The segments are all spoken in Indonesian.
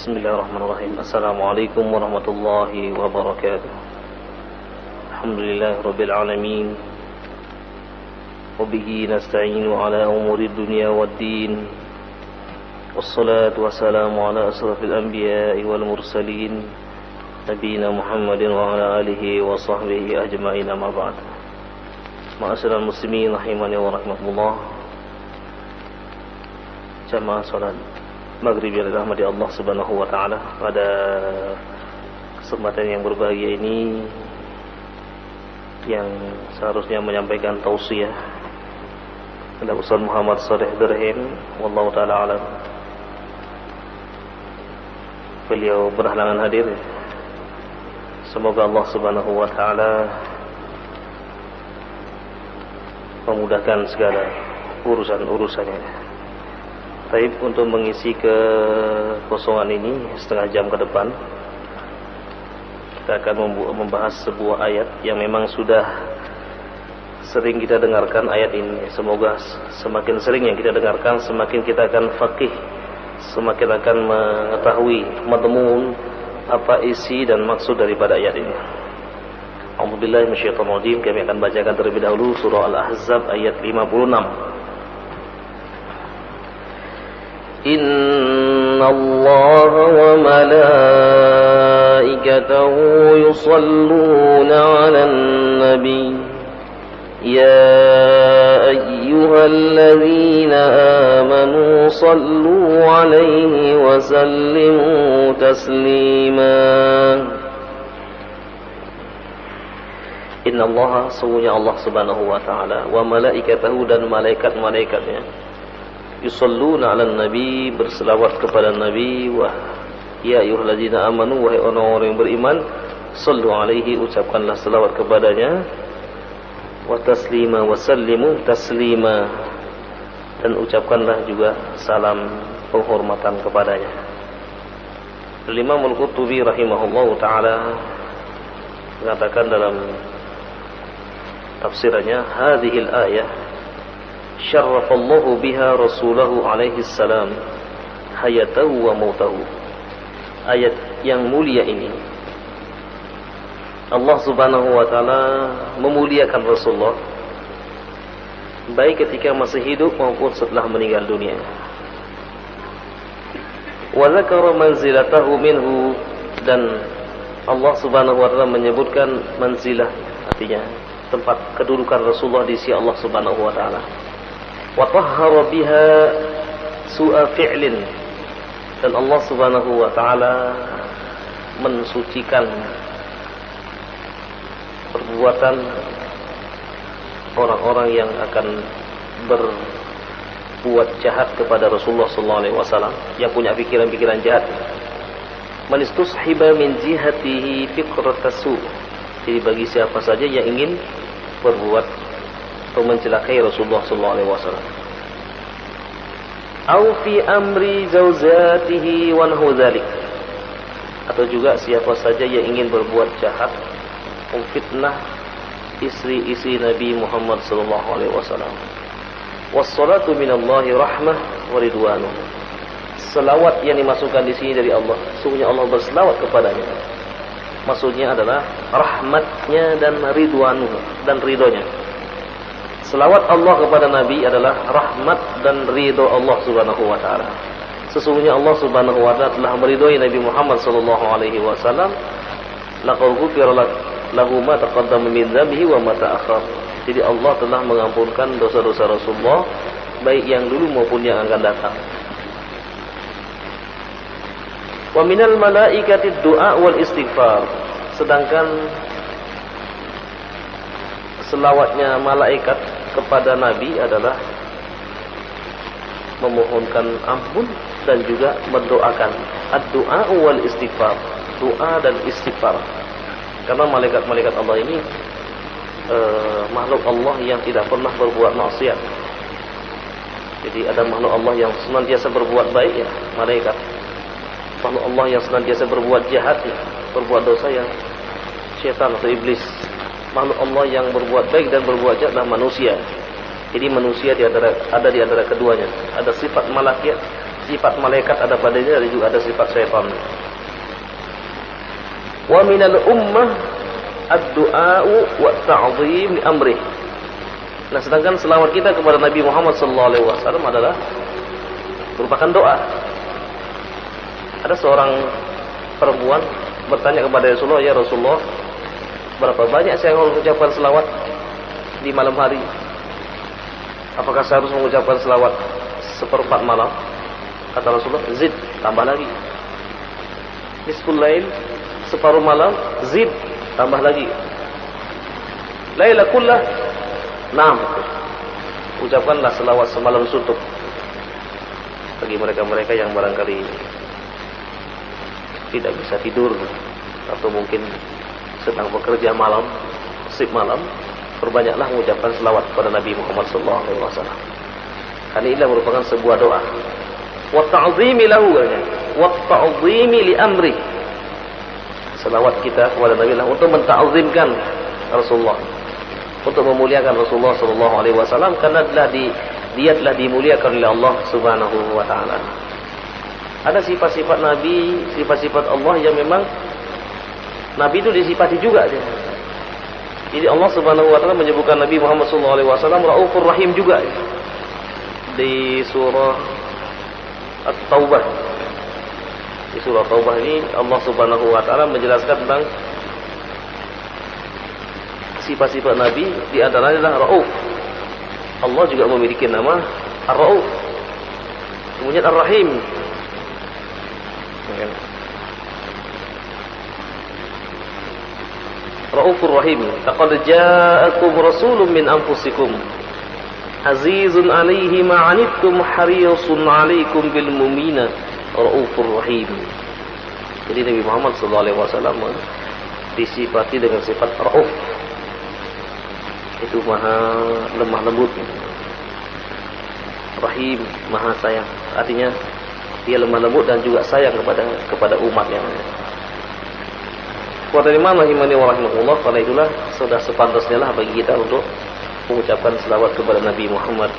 Bismillahirrahmanirrahim. Assalamualaikum warahmatullahi wabarakatuh. Alhamdulillah rabbil alamin. Wa bihi nasta'inu ala umuri dunya waddin. Wassalatu wassalamu ala asrafil anbiya'i wal mursalin, nabiyina Muhammadin wa ala alihi wa sahbihi ajma'in, amma ba'd. Ma'asyiral muslimin rahimani wa rahmatullah. Jamaah salat maghrib yang dirahmati Allah subhanahu wa ta'ala, pada kesempatan yang berbahagia ini yang seharusnya menyampaikan tausiah kepada Ustaz Muhammad Shalih Dirham, wallahu ta'ala alam, beliau berhalangan hadir. Semoga Allah subhanahu wa ta'ala memudahkan segala urusan-urusannya. Baik, untuk mengisi kekosongan ini setengah jam ke depan, kita akan membahas sebuah ayat yang memang sudah sering kita dengarkan ayat ini. Semoga semakin sering yang kita dengarkan, semakin kita akan faqih, semakin akan mengetahui madmun apa isi dan maksud daripada ayat ini. A'udzubillahi minasyaitonir rajim. Kami akan bacakan terlebih dahulu surah Al-Ahzab ayat 56. Inna Allah wa malaikatahu yusalluna 'alan nabi ya ayyuhalladzina amanu sallu 'alaihi wa sallimu taslima. Inna Allah, sesungguhnya Allah subhanahu wa ta'ala, wa malaikatahu, dan malaikat-malaikatnya, yusalluna 'alan nabi, berselawat kepada nabi, wa ya ayyuhalladzina amanu, wahai orang-orang yang beriman, sallu alaihi, ucapkanlah selawat kepadanya, wa taslima, wa sallimu taslima, dan ucapkanlah juga salam penghormatan kepadanya. Imam Al-Qurtubi rahimahullahu taala mengatakan dalam tafsirannya, hadhil ayah syarrafallahu biha rasulahu alaihi salam hayatahu wa mautahu. Ayat yang mulia ini Allah subhanahu wa ta'ala memuliakan Rasulullah baik ketika masih hidup maupun setelah meninggal dunia. Wa dzakara manzilatahu minhu, dan Allah subhanahu wa ta'ala menyebutkan manzilah, artinya tempat kedudukan Rasulullah di sisi Allah subhanahu wa ta'ala. Wa tahhara biha su'a fi'lin, dan Allah subhanahu wa ta'ala mensucikan perbuatan orang-orang yang akan berbuat jahat kepada Rasulullah sallallahu alaihi wasallam, yang punya pikiran-pikiran jahat. Man istushiba min jihatihi fiqratasu, jadi bagi siapa saja yang ingin berbuat atau mencelakai Rasulullah sallallahu alaihi wasallam. Au fi amri zaujatihi wa nahu dzalik, atau juga siapa saja yang ingin berbuat jahat, memfitnah istri-istri Nabi Muhammad sallallahu alaihi wasallam. Wassalatu minallahi rahmah wa ridwanuh. Selawat yang dimasukkan di sini dari Allah, sungguhnya Allah berselawat kepadanya. Maksudnya adalah rahmatnya dan ridwanuh, dan ridhonya. Selawat Allah kepada Nabi adalah rahmat dan ridho Allah subhanahu wa ta'ala. Sesungguhnya Allah subhanahu wa ta'ala telah meridhoi Nabi Muhammad sallallahu alaihi wasallam. Laqad ghufira lahu ma taqaddama min dhanbihi wa ma ta'akhkhar. Jadi Allah telah mengampunkan dosa-dosa Rasulullah, baik yang dulu maupun yang akan datang. Wa minal malaikati du'a wal istighfar, sedangkan selawatnya malaikat kepada Nabi adalah memohonkan ampun dan juga mendoakan. Ad-du'a wal istighfar, doa dan istighfar. Karena malaikat-malaikat Allah ini makhluk Allah yang tidak pernah berbuat maksiat. Jadi ada makhluk Allah yang senantiasa berbuat baik, ya malaikat. Makhluk Allah yang senantiasa berbuat jahat, ya, berbuat dosa, yang syaitan atau iblis. Makhluk Allah yang berbuat baik dan berbuat jahat adalah manusia. Jadi manusia ada di antara keduanya. Ada sifat malakiyat, sifat malaikat ada padanya, dan juga ada sifat syaitan. Wa minal ummah ad-du'a'u wa ta'zim li amrih. Nah, sedangkan selawat kita kepada Nabi Muhammad sallallahu alaihi wasallam adalah merupakan doa. Ada seorang perempuan bertanya kepada Rasulullah, "Ya Rasulullah, berapa banyak saya harus mengucapkan selawat di malam hari? Apakah saya harus mengucapkan selawat seperempat malam?" Kata Rasulullah, "Zid, tambah lagi. Nisful lail, separuh malam, zid, tambah lagi. Laila kullah, naam, ucapkanlah selawat semalam suntuk." Bagi mereka-mereka yang barangkali tidak bisa tidur atau mungkin sedang bekerja malam, sip malam, perbanyaklah mengucapkan selawat kepada Nabi Muhammad SAW. Karena inilah merupakan sebuah doa. Wa ta'zimi lahu, wa ta'zimi li amri. Selawat kita kepada Nabi Allah untuk menta'zimkan Rasulullah, untuk memuliakan Rasulullah SAW, karena dia telah dimuliakan oleh Allah Subhanahu wa taala. Ada sifat-sifat Nabi, sifat-sifat Allah yang memang Nabi itu disifati juga. Jadi Allah Subhanahu wa taala menyebutkan Nabi Muhammad SAW Raufur Rahim juga di surah At-Taubah. Di surah Taubah ini Allah Subhanahu wa taala menjelaskan tentang sifat-sifat Nabi, di antaranya adalah Rauf. Allah juga memiliki nama Ar-Rauf. Kemudian Ar-Rahim. Raufur Rahim. Laqad ja'akum rasulun min anfusikum azizun 'alaihi ma 'anittum harisun 'alaikum bil mu'minina Raufur Rahim. Jadi Nabi Muhammad SAW disifati dengan sifat Rauf. Itu maha lemah lembut. Rahim, maha sayang. Artinya dia lemah lembut dan juga sayang kepada umatnya. Kepada iman rahimani wa rahimahullah, karena itulah sudah sepantasnya lah bagi kita untuk mengucapkan selawat kepada Nabi Muhammad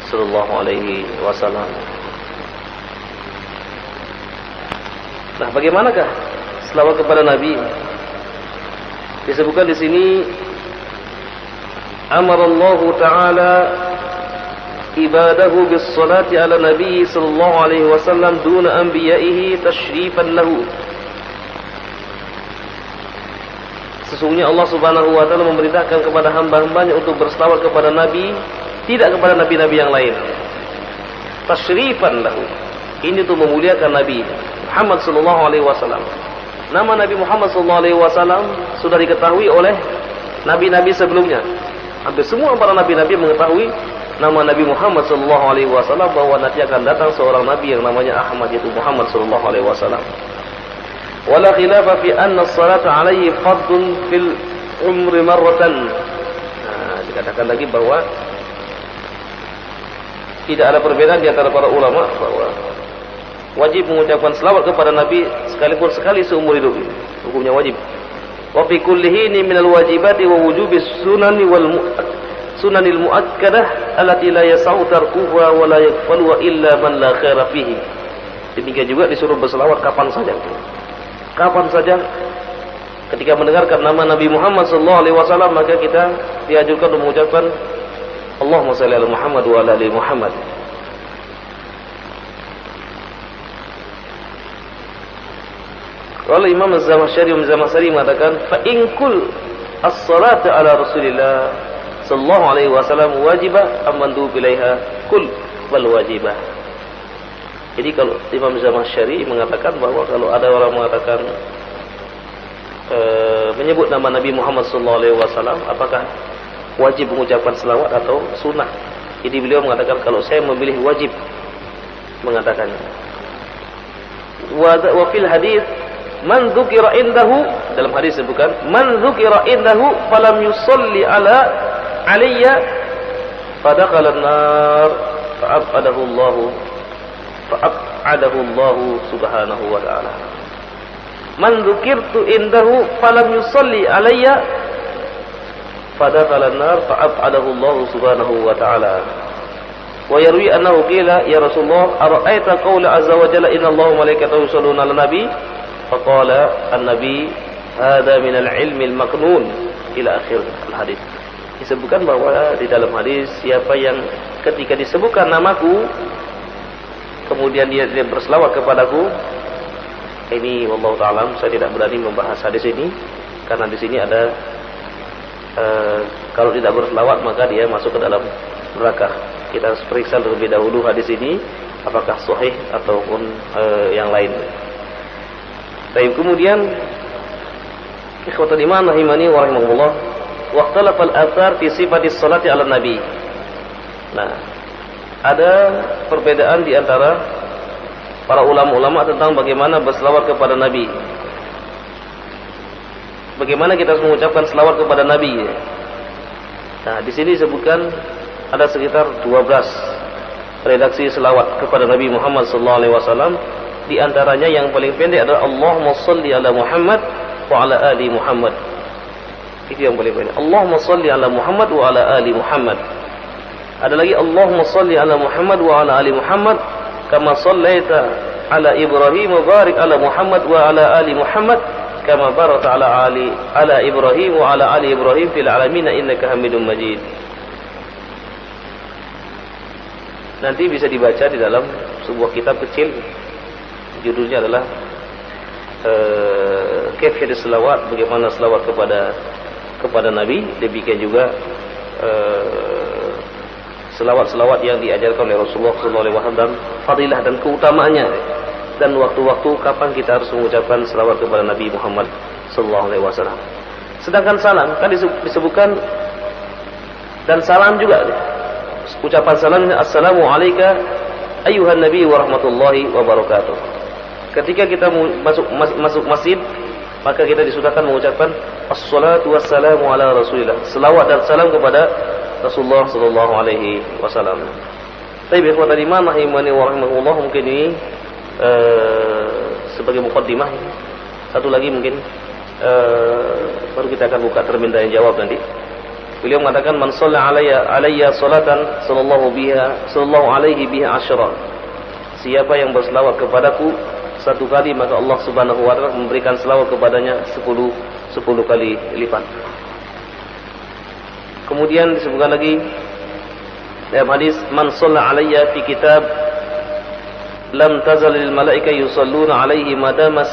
sallallahu alaihi wasallam. Nah, bagaimanakah selawat kepada Nabi? Disebutkan di sini, amarallahu ta'ala ibadahu bis salati ala nabi sallallahu alaihi wasallam duna anbiya'ihi tashrifan lahu. Sesungguhnya Allah Subhanahu wa taala memerintahkan kepada hamba-hambanya untuk berselawat kepada Nabi, tidak kepada nabi-nabi yang lain. Tashrifan lahu. Ini untuk memuliakan Nabi Muhammad sallallahu alaihi wasallam. Nama Nabi Muhammad sallallahu alaihi wasallam sudah diketahui oleh nabi-nabi sebelumnya. Hampir semua para nabi-nabi mengetahui nama Nabi Muhammad sallallahu alaihi wasallam, bahwa nanti akan datang seorang nabi yang namanya Ahmad, yaitu Muhammad sallallahu alaihi wasallam. Wala khilafa fi anna as-salata alaihi fardun fil umri marratan. Nah, dikatakan lagi bahwa tidak ada perbedaan di antara para ulama bahwa wajib mengucapkan selawat kepada Nabi sekalipun sekali seumur hidup. Hukumnya wajib. Wa fi kulli hini minal wajibati wa wujubis sunani sunanil muakkadah allati la yasau tarkuha wa la yakfalu illa man la khaira fihi. Demikian juga disuruh berselawat kapan saja. Kapan saja ketika mendengarkan nama Nabi Muhammad sallallahu alaihi wasallam, maka kita dianjurkan untuk mengucapkan Allahumma shalli ala Muhammad wa ala ali Muhammad. Kalau Imam Az-Zamakhsyari mengatakan, fa in kul as-salatu ala Rasulillah sallallahu alaihi wasallam wajibah amandu bilaiha kul wal wajibah. Jadi kalau Imam Zamakhsyari mengatakan bahwa kalau ada orang mengatakan menyebut nama Nabi Muhammad sallallahu alaihi wasallam, apakah wajib mengucapkan selawat atau sunnah? Jadi beliau mengatakan kalau saya memilih wajib mengatakannya. Wa fil hadis man dzukira indahu, dalam hadis disebutkan man dzukira indahu falam yusalli alayya fadakhala an-nar fa'abadahu Allah subhanahu wa ta'ala. Man dzukirtu indahu falam yusalli alayya fadakhala an-nar fa'abadahu Allah subhanahu wa ta'ala. Wa yarwi annahu qila ya Rasulullah ara'aita qawla azza wa jalla inna Allaha wa malaikatahu yusholluna 'alan nabi faqala an-nabi hadza min al-'ilmi al-maknun ila akhir al-hadis. Disebutkan bahwa di dalam hadis siapa yang ketika disebutkan namaku kemudian dia berselawat kepadaku, ini wallahu ta'ala saya tidak berani membahas hadis ini karena di sini ada kalau tidak berselawat maka dia masuk ke dalam neraka. Kita periksa terlebih dahulu hadis ini apakah sahih ataupun yang lain. Baik, kemudian ikhwatul iman rahimani wa rahimakumullah, waqtalafal athar fi sifatis salati 'ala nabi. Nah, ada perbedaan di antara para ulama-ulama tentang bagaimana berselawat kepada nabi. Bagaimana kita harus mengucapkan selawat kepada nabi. Nah, di sini disebutkan ada sekitar 12 redaksi selawat kepada Nabi Muhammad sallallahu alaihi wasallam. Di antaranya yang paling pendek adalah Allahumma shalli ala Muhammad wa ala ali Muhammad. Itu yang paling pendek. Allahumma shalli ala Muhammad wa ala ali Muhammad. Ada lagi Allahumma shalli ala Muhammad wa ala ali Muhammad kama shallaita ala Ibrahim wa barik ala Muhammad wa ala ali Muhammad kama barakta ala Ibrahim wa ala ali Ibrahim fil alamin innaka Hamidum Majid. Nanti bisa dibaca di dalam sebuah kitab kecil, judulnya adalah Kaifiyat Selawat, bagaimana selawat kepada Nabi. Demikian juga selawat-selawat yang diajarkan oleh Rasulullah SAW, dan fadilah dan keutamaannya, dan waktu-waktu kapan kita harus mengucapkan selawat kepada Nabi Muhammad SAW. Sedangkan salam kan disebutkan, dan salam juga ucapan salamnya assalamu alayka ayyuhan nabi wa rahmatullahi wa barakatuh. Ketika kita masuk masjid, maka kita disunahkan mengucapkan assalatu wassalamu ala rasulillah, selawat dan salam kepada Rasulullah sallallahu alaihi wasallam. Tapi ikhwatal iman rahimani wa rahimakumullah, mungkin ini sebagai muqaddimah. Satu lagi mungkin baru kita akan buka terminal yang jawab nanti. Beliau mengatakan man shalla alayya salatan sallallahu alaihi biha asyra. Siapa yang berselawat kepadaku satu kali, maka Allah Subhanahu wa taala memberikan selawat kepadanya 10 kali lipat. Kemudian disebutkan lagi dalam hadis man shalla alayya fi kitab lam tazal lil malaika yusalluna alaihi madama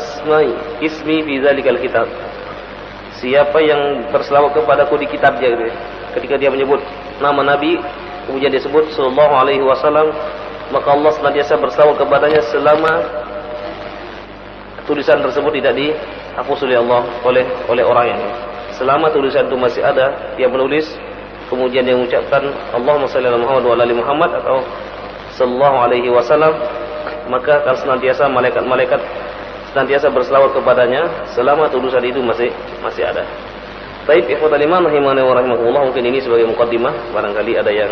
ismi fi dzalikal kitab. Siapa yang berselawat kepadaku di kitab dia, ketika dia menyebut nama Nabi kemudian dia sebut sallallahu alaihi wasallam, maka Allah senantiasa berselawat kepadanya selama tulisan tersebut tidak dihapus oleh Allah oleh orang yang selama tulisan itu masih ada, dia menulis kemudian dia mengucapkan Allahumma shalli ala Muhammad wa ala ali Muhammad atau sallallahu alaihi wasallam, maka akan senantiasa malaikat senantiasa berselawat kepadanya selama tulisan itu masih ada. Baik, ikhwatal iman rahimani wa rahimakumullah, mungkin ini sebagai muqaddimah, barangkali ada yang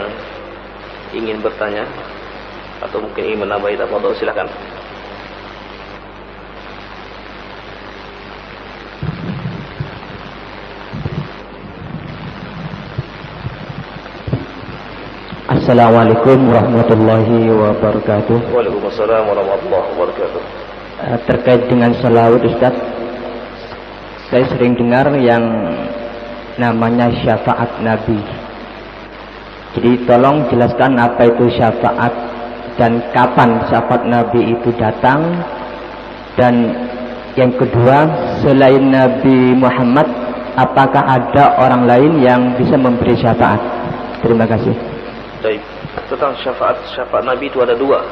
ingin bertanya atau mungkin ingin menambahi, tafadhol silakan. Assalamualaikum warahmatullahi wabarakatuh. Waalaikumsalam warahmatullahi wabarakatuh. Terkait dengan salawat, Ustaz, saya sering dengar yang namanya syafaat Nabi. Jadi tolong jelaskan apa itu syafaat dan kapan syafaat Nabi itu datang. Dan yang kedua, selain Nabi Muhammad, apakah ada orang lain yang bisa memberi syafaat? Terima kasih. Baik, tentang syafaat Nabi itu ada dua.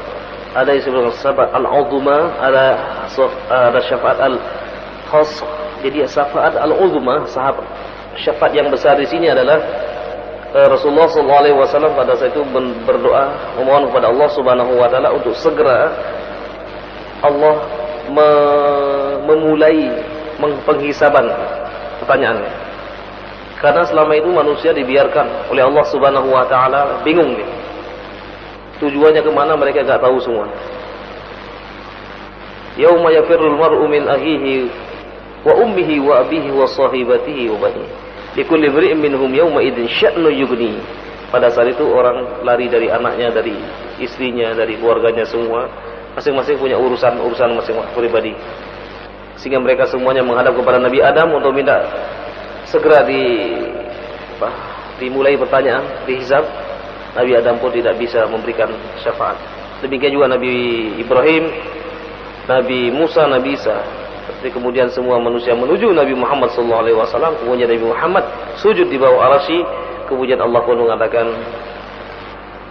Ada yang disebut syafaat al-uzma, ada syafaat al-khas. Jadi syafaat al-uzma, syafaat yang besar di sini adalah Rasulullah SAW pada saat itu berdoa memohon kepada Allah Subhanahu wa taala untuk segera Allah memulai penghisaban pertanyaannya. Karena selama itu manusia dibiarkan oleh Allah Subhanahu wa taala bingung nih. Tujuannya kemana mereka enggak tahu semua. Yauma yafirrul mar'u min akhihi wa ummihi wa abihi wa sahibatihi wa banihi. Likulli imri'in minhum yawma idzin sya'nu yughni. Pada saat itu orang lari dari anaknya, dari istrinya, dari keluarganya semua. Masing-masing punya urusan masing-masing pribadi. Sehingga mereka semuanya menghadap kepada Nabi Adam untuk minta segera dimulai pertanyaan, dihisab. Nabi Adam pun tidak bisa memberikan syafaat. Demikian juga Nabi Ibrahim, Nabi Musa, Nabi Isa. Tapi kemudian semua manusia menuju Nabi Muhammad SAW. Kemudian Nabi Muhammad sujud di bawah arasy. Kemudian Allah pun mengatakan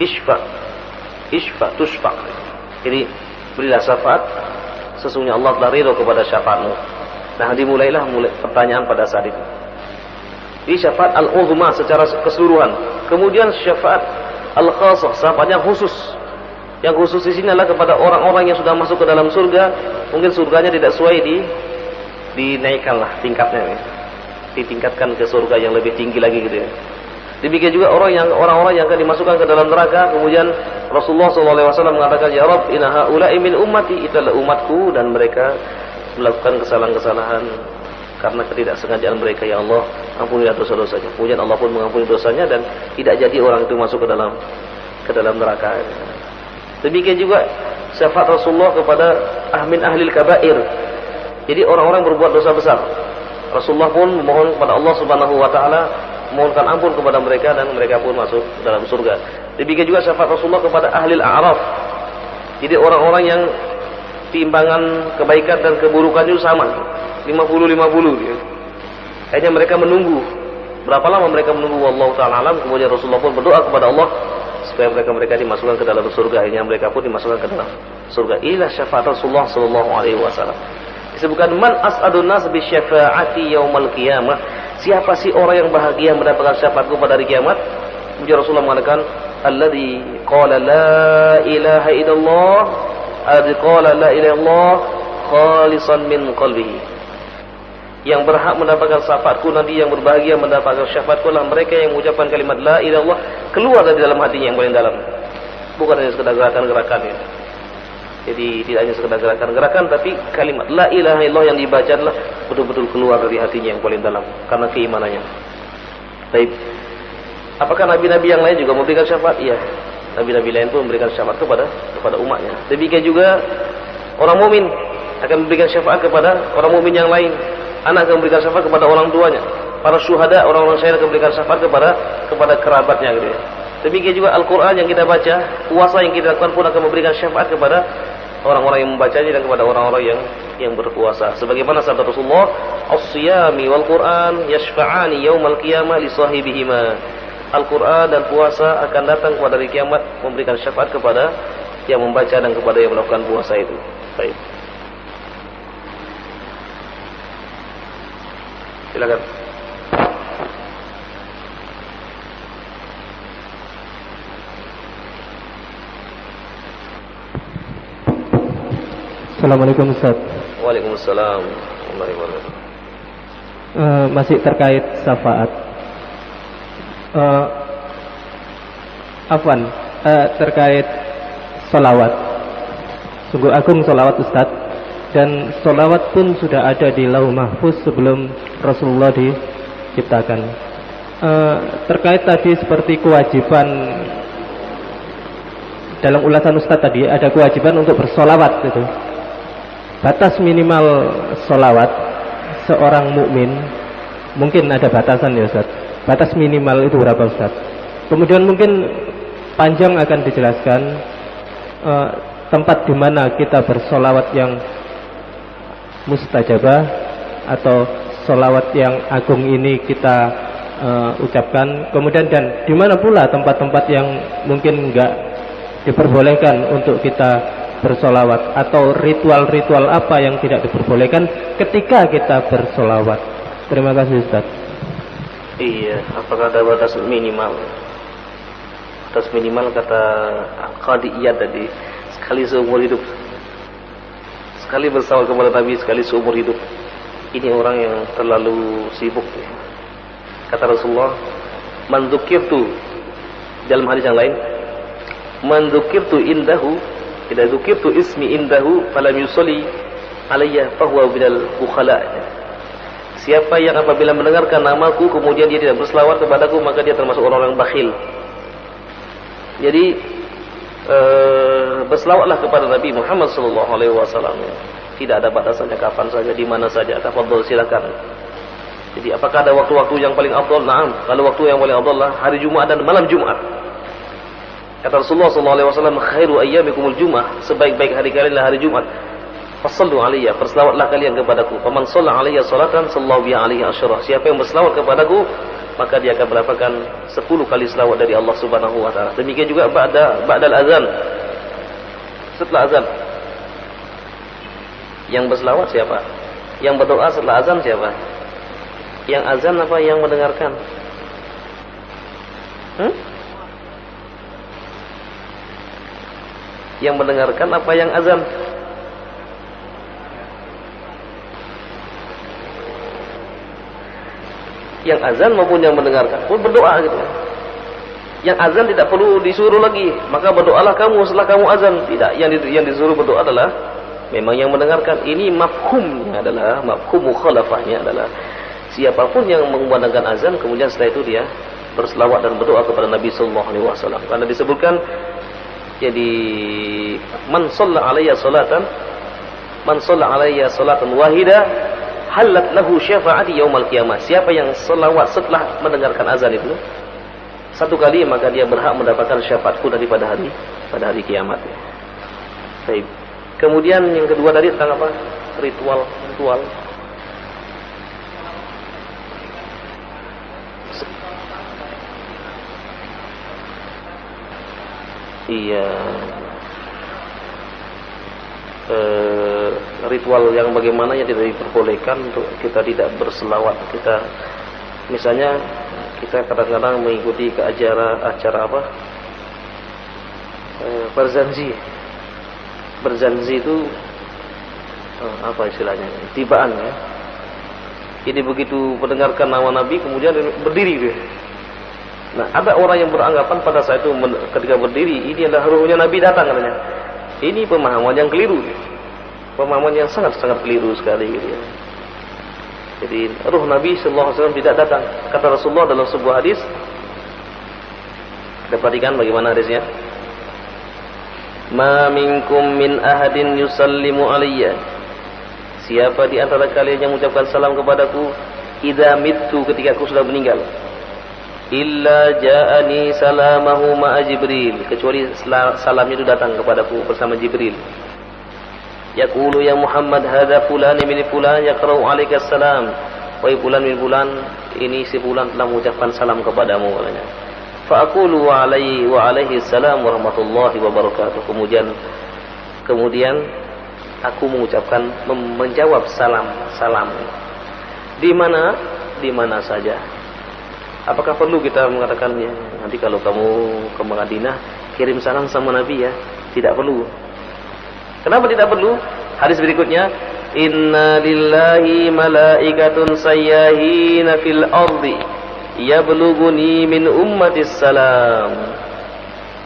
Ishfa tushfa. Jadi berilah syafaat, sesungguhnya Allah telah ridho kepada syafaatmu. Nah, dimulailah pertanyaan pada saat itu. Ini syafaat al-uzma secara keseluruhan. Kemudian syafaat al-khasah, syafaat yang khusus. Yang khusus di sini adalah kepada orang-orang yang sudah masuk ke dalam surga. Mungkin surganya tidak sesuai, dinaikkanlah tingkatnya, ditingkatkan ke surga yang lebih tinggi lagi gitu ya. Demikian juga orang-orang yang akan dimasukkan ke dalam neraka. Kemudian Rasulullah SAW mengatakan, Ya Rabb, inna haula'i min ummati, itulah umatku, dan mereka melakukan kesalahan-kesalahan karena ketidaksengajaan mereka. Ya Allah, ampunilah dosa-dosanya. Kemudian Allah pun mengampuni dosanya dan tidak jadi orang itu masuk ke dalam neraka. Demikian juga syafaat Rasulullah kepada min ahlil kabair. Jadi orang-orang berbuat dosa besar, Rasulullah pun memohon kepada Allah Subhanahu wa taala, mohonkan ampun kepada mereka dan mereka pun masuk dalam surga. Demikian juga syafaat Rasulullah kepada ahlil a'raf. Jadi orang-orang yang timbangan kebaikan dan keburukan itu sama, 50-50 ya. Akhirnya mereka menunggu. Berapa lama mereka menunggu, wallahu ta'ala alam. Kemudian Rasulullah pun berdoa kepada Allah supaya mereka dimasukkan ke dalam surga. Akhirnya mereka pun dimasukkan ke dalam surga. Inilah syafaat Rasulullah sallallahu alaihi wasallam. Disebutkan man as'adun nas bi syafaati yaumal qiyamah. Siapa sih orang yang bahagia mendapatkan syafaatku pada hari kiamat? Kemudian Rasulullah mengatakan, alladzi qala la ilaha illallah, alladzi qala la ilaha illallah khalisan min qalbihi. Yang berhak mendapatkan syafaatku nanti, yang berbahagia mendapatkan syafaatku adalah mereka yang mengucapkan kalimat la ilaha illallah keluar dari dalam hatinya yang paling dalam. Bukan hanya sekedar gerakan-gerakan ya. Jadi tidak hanya sekedar gerakan-gerakan, tapi kalimat la ilaha illallah yang dibaca adalah betul-betul keluar dari hatinya yang paling dalam karena keimanannya. Baik. Apakah nabi-nabi yang lain juga memberikan syafaat? Iya. Nabi-nabi lain pun memberikan syafaat kepada umatnya. Demikian juga orang mukmin akan memberikan syafaat kepada orang mukmin yang lain. Anak akan memberikan syafaat kepada orang tuanya. Para syuhada, orang-orang syahid akan memberikan syafaat kepada kerabatnya gitu ya. Demikian juga Al-Quran yang kita baca, puasa yang kita lakukan pun akan memberikan syafaat kepada orang-orang yang membacanya dan kepada orang-orang yang berpuasa. Sebagaimana sabda Rasulullah, as-siyami wal Quran yashfa'ani yaumal qiyamah li sahibihima. Al-Quran dan puasa akan datang kepada hari kiamat memberikan syafaat kepada yang membaca dan kepada yang melakukan puasa itu. Baik. Silakan. Assalamualaikum Ustaz. Waalaikumsalam. Masih terkait syafaat. Terkait sholawat. Sungguh agung sholawat Ustaz. Dan sholawat pun sudah ada di Lauh Mahfuz sebelum Rasulullah diciptakan. Terkait tadi seperti kewajiban dalam ulasan Ustaz tadi, ada kewajiban untuk bersolawat gitu. Batas minimal sholawat seorang mukmin mungkin ada batasan ya Ustaz. Batas minimal itu berapa Ustaz? Kemudian mungkin panjang akan dijelaskan tempat di mana kita bersolawat yang mustajabah atau solawat yang agung ini kita ucapkan. Kemudian dan di mana pula tempat-tempat yang mungkin enggak diperbolehkan untuk kita bersolawat, atau ritual-ritual apa yang tidak diperbolehkan ketika kita bersolawat. Terima kasih Ustaz. Iya, apakah ada batas minimal? Batas minimal kata Qadiyah tadi, sekali seumur hidup. Sekali bersalawat kepada Nabi, sekali seumur hidup. Ini orang yang terlalu sibuk ya. Kata Rasulullah, man dzukirtu, dalam hadis yang lain, man dzukirtu indahu, idza dzukirtu ismi indahu falam yusalli alayya fahuwa minal bukhala. Siapa yang apabila mendengarkan namaku kemudian dia tidak berselawat kepadaku, maka dia termasuk orang-orang bakhil. Jadi berselawatlah kepada Nabi Muhammad sallallahu alaihi wasallam. Tidak ada batasannya, kapan saja, di mana saja. Tafadhol, silakan. Jadi apakah ada waktu-waktu yang paling afdal? Naam. Kalau waktu yang paling afdal adalah hari Jumat dan malam Jumat. Kata Rasulullah sallallahu alaihi wasallam, khairu ayyamikumul Jumat, sebaik-baik hari kalian adalah hari Jumat. Fasallu alayya, berselawatlah kalian kepadaku. Faman shalla alayya salatan sallallahu biha alaihi asyara. Siapa yang berselawat kepadaku, maka dia akan mendapatkan 10 kali selawat dari Allah Subhanahu wa taala. Demikian juga ba'dal azan. Setelah azan. Yang berselawat siapa? Yang berdoa setelah azan siapa? Yang azan apa yang mendengarkan? Yang mendengarkan apa yang azan? Yang azan maupun yang mendengarkan pun berdoa gitu. Yang azan tidak perlu disuruh lagi, maka berdoalah kamu setelah kamu azan. Tidak, yang disuruh berdoa adalah memang yang mendengarkan. Ini mafhumnya adalah, mafhum mukhalafahnya adalah siapapun yang mengumandangkan azan kemudian setelah itu dia berselawat dan berdoa kepada Nabi sallallahu alaihi wasallam. Karena disebutkan jadi man shalla alayya salatan wahida halat lahu syafa'ati yaumal qiyamah. Siapa yang selawat setelah mendengarkan azan itu satu kali, maka dia berhak mendapatkan syafaatku pada hari kiamat. Baik. Kemudian yang kedua tadi tentang apa? Ritual. Iya. Ritual yang bagaimana yang tidak diperbolehkan untuk kita tidak berselawat. Kita misalnya kita kadang-kadang mengikuti ke acara apa? Berzanzi itu apa istilahnya? Tibaan ya. Jadi begitu mendengarkan nama Nabi kemudian berdiri dia. Nah, ada orang yang beranggapan pada saat itu ketika berdiri ini adalah ruhnya Nabi datang katanya. Ini pemahaman yang keliru. Pemahaman yang sangat-sangat keliru sekali gitu ya. Jadi ruh Nabi sallallahu alaihi wasallam tidak datang. Kata Rasulullah dalam sebuah hadis. Kita perhatikan bagaimana hadisnya. Ma minkum min ahadin yusallimu alayya. Siapa di antara kalian yang mengucapkan salam kepadaku idza mittu, ketika aku sudah meninggal. Illa ja'ani salamahu ma'a Jibril, kecuali salamnya itu datang kepadaku bersama Jibril. Yaqulu ya Muhammad hadza fulan min fulan yaqra'u 'alaika salam. Wahai fulan min fulan, ini si fulan telah mengucapkan salam kepadamu katanya. Fa aqulu wa alaihi salam wa rahmatullahi wa barakatuh. Kemudian aku mengucapkan menjawab salam. Di mana saja. Apakah perlu kita mengatakannya? Nanti kalau kamu ke Madinah kirim salam sama Nabi ya? Tidak perlu. Kenapa tidak perlu? Hadis berikutnya, inna lillahi malaikatun sayyahina fil ardi yablughuni min ummatis salam.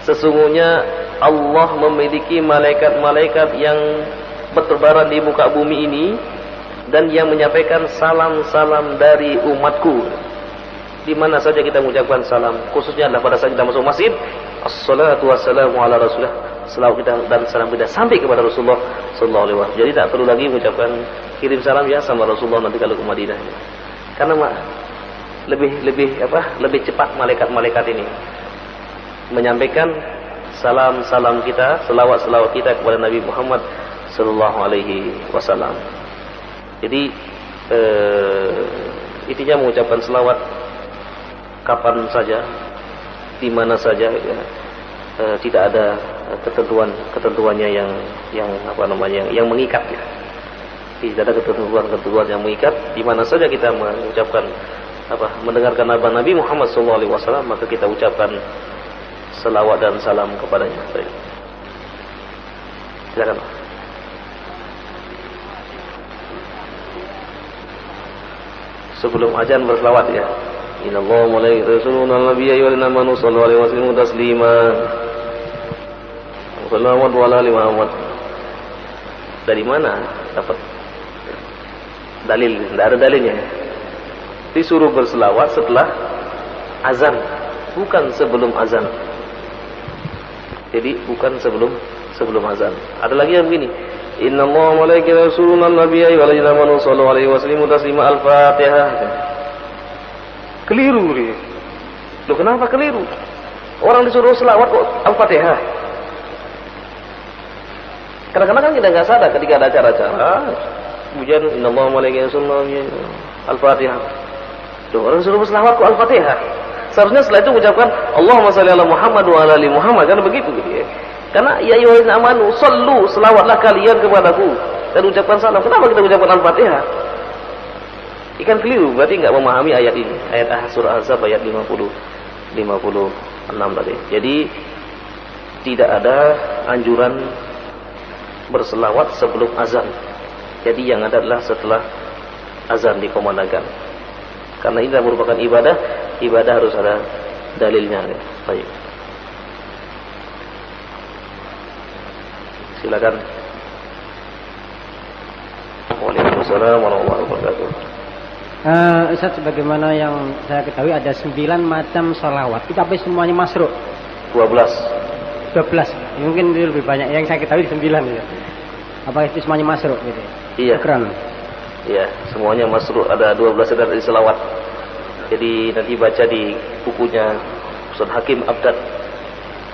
Sesungguhnya Allah memiliki malaikat-malaikat yang bertebaran di muka bumi ini dan yang menyampaikan salam-salam dari umatku. Di mana saja kita mengucapkan salam, khususnya adalah pada saat kita masuk masjid, assalatu wassalamu ala rasulullah, selawat kita dan salam kita sampai kepada Rasulullah sallallahu alaihi wasallam. Jadi tak perlu lagi mengucapkan kirim salam ya sama Rasulullah nanti kalau ke Madinah. Karena lebih cepat malaikat-malaikat ini menyampaikan salam-salam kita, selawat-selawat kita kepada Nabi Muhammad sallallahu alaihi wasallam. Jadi intinya mengucapkan selawat kapan saja, di mana saja ya. Tidak ada ketentuannya yang mengikat ya. Tidak ada ketentuan yang mengikat. Di mana saja kita mengucapkan mendengarkan Nabi Muhammad SAW, maka kita ucapkan selawat dan salam kepadanya. Baik. Silakan. Sebelum azan berselawat ya. Innallaha wa malaikatahu yusholluna 'alan nabiyyi ya ayyuhallazina amanu shallu 'alaihi wa sallimu taslima. Sallallahu alaihi wa sallam. Dari mana dapat dalil? Tidak ada dalilnya. Disuruh berselawat setelah azan, bukan sebelum azan. Jadi bukan sebelum azan. Ada lagi yang begini. Innallaha wa malaikatahu yusholluna 'alan nabiyyi wa alladzina amanu shallu 'alaihi wa sallimu taslima al-Fatihah. Keliru dia. Loh, kenapa keliru? Orang disuruh selawat kok Al-Fatihah. Kadang-kadang kan kita nggak sadar ketika ada acara-acara pujian innallaha wa malaikatahu yusholluna Al-Fatihah. Loh, orang disuruh selawat kok Al-Fatihah. Seharusnya setelah itu mengucapkan Allahumma shalli ala Muhammad wa ala ali Muhammad, kan begitu gitu ya. Karena ya ayyuhallazina amanu shallu, selawatlah kalian kepadaku dan ucapkan salam. Kenapa kita ucapkan Al-Fatihah? Ikan keliru, berarti enggak memahami ayat ini. Ayat surah Ahzab ayat 56 tadi. Jadi tidak ada anjuran berselawat sebelum azan. Jadi yang ada adalah setelah azan dikumandangkan. Karena ini merupakan ibadah, ibadah harus ada dalilnya. Baik. Silakan. Waalaikumsalam warahmatullahi wabarakatuh. Ustaz, sebagaimana yang saya ketahui ada 9 macam salawat. Itu apa semuanya masruk? 12. 12. Mungkin itu lebih banyak. Yang saya ketahui 9 ya. Apa itu semuanya masruk gitu? Iya. Keren. Iya, semuanya masruk, ada 12 dari selawat. Jadi nanti baca di bukunya Ustaz Hakim Abdad.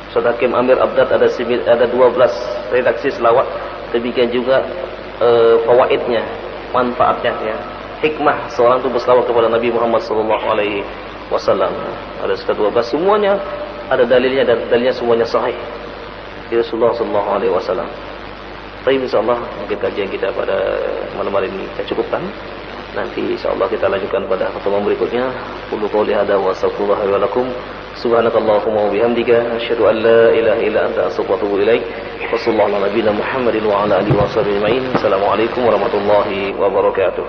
Ustaz Hakim Amir Abdad ada 12 redaksi selawat. Demikian juga fawaidnya, manfaatnya ya. Hikmah seorang itu berselawat kepada Nabi Muhammad SAW. Ada sekitar 12, semuanya ada dalilnya dan dalilnya semuanya sahih. Rasulullah SAW. Tapi insyaallah mungkin kajian kita pada malam hari ini kita cukupkan. Nanti insyaallah kita lanjutkan pada pertemuan berikutnya. Qulu qouli hadza wa astaghfirullah wa lakum. Subhanakallahumma wa bihamdika asyhadu an la ilaha illa anta astaghfiruka wa atubu ilaik. Wassallallahu ala nabiyyina Muhammadin wa ala alihi wa sahbihi ajma'in. Assalamualaikum warahmatullahi wabarakatuh.